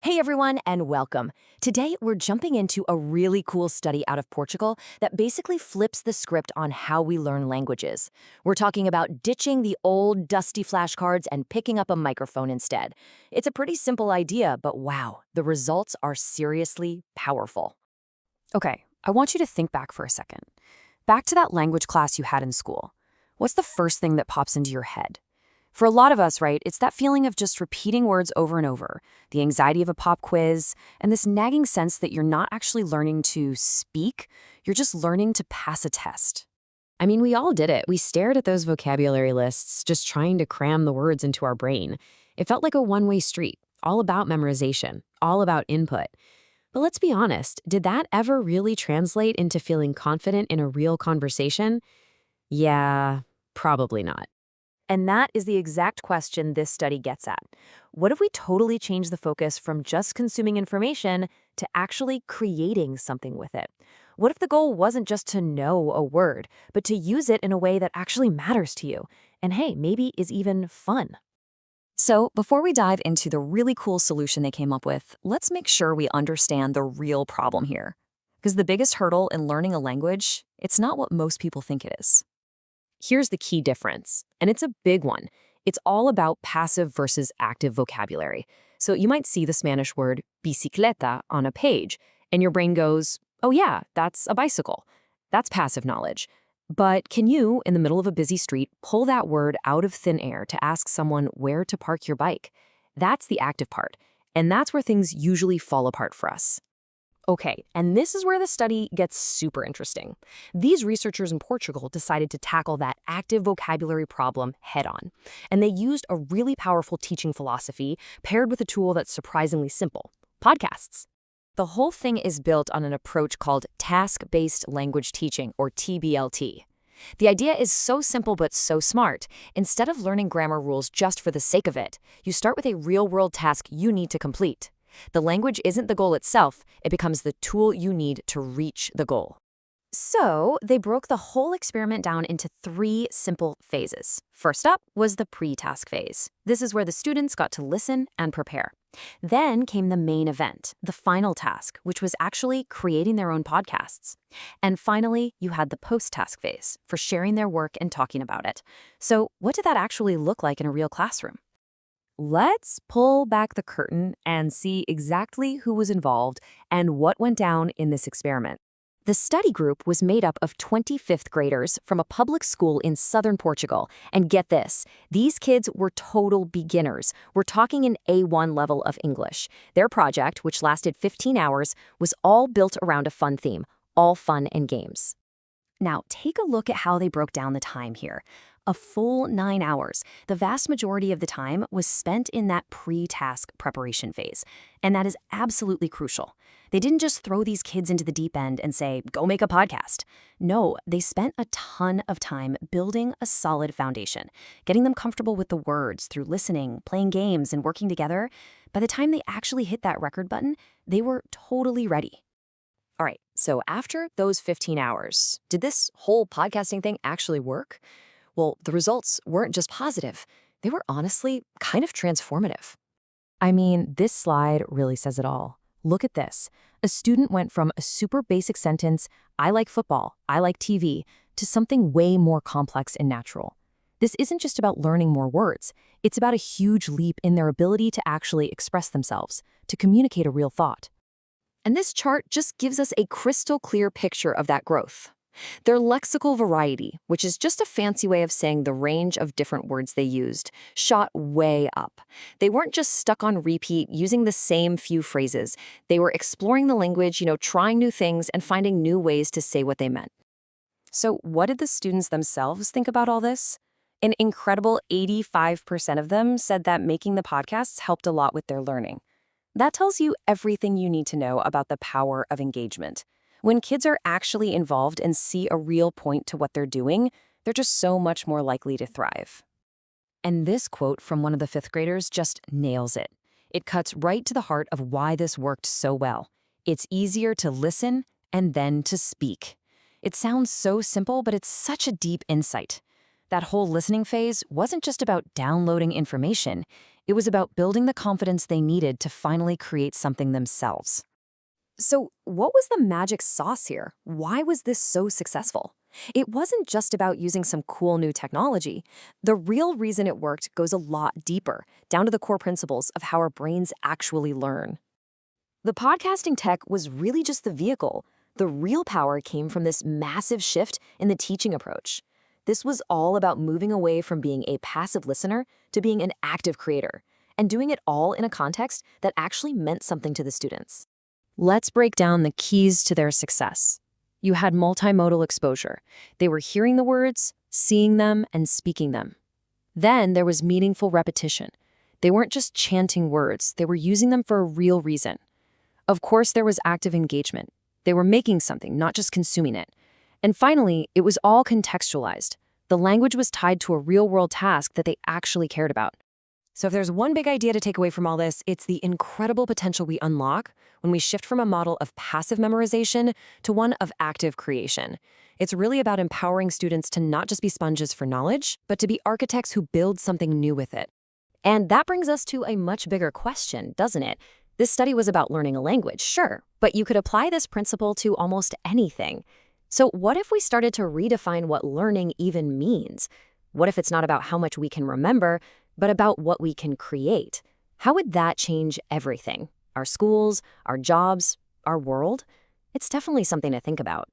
Hey everyone, and welcome. Today we're jumping into a really cool study out of Portugal that basically flips the script on how we learn languages. We're talking about ditching the old, dusty flashcards and picking up a microphone instead. It's a pretty simple idea, but wow, the results are seriously powerful. Okay, I want you to think back for a second. Back to that language class you had in school. What's the first thing that pops into your head? For a lot of us, right, it's that feeling of just repeating words over and over, the anxiety of a pop quiz, and this nagging sense that you're not actually learning to speak, you're just learning to pass a test. I mean, we all did it. We stared at those vocabulary lists, just trying to cram the words into our brain. It felt like a one-way street, all about memorization, all about input. But let's be honest, did that ever really translate into feeling confident in a real conversation? Yeah, probably not. And that is the exact question this study gets at. What if we totally change the focus from just consuming information to actually creating something with it? What if the goal wasn't just to know a word, but to use it in a way that actually matters to you? And hey, maybe is even fun. So, before we dive into the really cool solution they came up with, let's make sure we understand the real problem here. Because the biggest hurdle in learning a language, it's not what most people think it is. Here's the key difference, and it's a big one. It's all about passive versus active vocabulary. So you might see the Spanish word bicicleta on a page, and your brain goes, oh yeah, that's a bicycle. That's passive knowledge. But can you, in the middle of a busy street, pull that word out of thin air to ask someone where to park your bike? That's the active part, and that's where things usually fall apart for us. Okay, and this is where the study gets super interesting. These researchers in Portugal decided to tackle that active vocabulary problem head-on, and they used a really powerful teaching philosophy paired with a tool that's surprisingly simple: podcasts. The whole thing is built on an approach called task-based language teaching, or TBLT. The idea is so simple but so smart. Instead of learning grammar rules just for the sake of it, you start with a real-world task you need to complete. The language isn't the goal itself, it becomes the tool you need to reach the goal. So, they broke the whole experiment down into 3 simple phases. First up was the pre-task phase. This is where the students got to listen and prepare. Then came the main event, the final task, which was actually creating their own podcasts. And finally, you had the post-task phase, for sharing their work and talking about it. So, what did that actually look like in a real classroom? Let's pull back the curtain and see exactly who was involved and what went down in this experiment. The study group was made up of 25th graders from a public school in southern Portugal. And get this, these kids were total beginners. We're talking an A1 level of English. Their project, which lasted 15 hours, was all built around a fun theme, all fun and games. Now, take a look at how they broke down the time here. A full 9 hours. The vast majority of the time was spent in that pre-task preparation phase. And that is absolutely crucial. They didn't just throw these kids into the deep end and say, go make a podcast. No, they spent a ton of time building a solid foundation, getting them comfortable with the words through listening, playing games, and working together. By the time they actually hit that record button, they were totally ready. All right, so after those 15 hours, did this whole podcasting thing actually work? Well, the results weren't just positive. They were honestly kind of transformative. I mean, this slide really says it all. Look at this. A student went from a super basic sentence, I like football, I like TV, to something way more complex and natural. This isn't just about learning more words. It's about a huge leap in their ability to actually express themselves, to communicate a real thought. And this chart just gives us a crystal clear picture of that growth. Their lexical variety, which is just a fancy way of saying the range of different words they used, shot way up. They weren't just stuck on repeat, using the same few phrases. They were exploring the language, trying new things and finding new ways to say what they meant. So what did the students themselves think about all this? An incredible 85% of them said that making the podcasts helped a lot with their learning. That tells you everything you need to know about the power of engagement. When kids are actually involved and see a real point to what they're doing, they're just so much more likely to thrive. And this quote from one of the 5th graders just nails it. It cuts right to the heart of why this worked so well. It's easier to listen and then to speak. It sounds so simple, but it's such a deep insight. That whole listening phase wasn't just about downloading information. It was about building the confidence they needed to finally create something themselves. So, what was the magic sauce here? Why was this so successful? It wasn't just about using some cool new technology. The real reason it worked goes a lot deeper, down to the core principles of how our brains actually learn. The podcasting tech was really just the vehicle. The real power came from this massive shift in the teaching approach. This was all about moving away from being a passive listener to being an active creator, and doing it all in a context that actually meant something to the students. Let's break down the keys to their success. You had multimodal exposure. They were hearing the words, seeing them, and speaking them. Then there was meaningful repetition. They weren't just chanting words, they were using them for a real reason. Of course, there was active engagement. They were making something, not just consuming it. And finally, it was all contextualized. The language was tied to a real-world task that they actually cared about. So if there's one big idea to take away from all this, it's the incredible potential we unlock when we shift from a model of passive memorization to one of active creation. It's really about empowering students to not just be sponges for knowledge, but to be architects who build something new with it. And that brings us to a much bigger question, doesn't it? This study was about learning a language, sure, but you could apply this principle to almost anything. So what if we started to redefine what learning even means? What if it's not about how much we can remember, but about what we can create? How would that change everything? Our schools, our jobs, our world? It's definitely something to think about.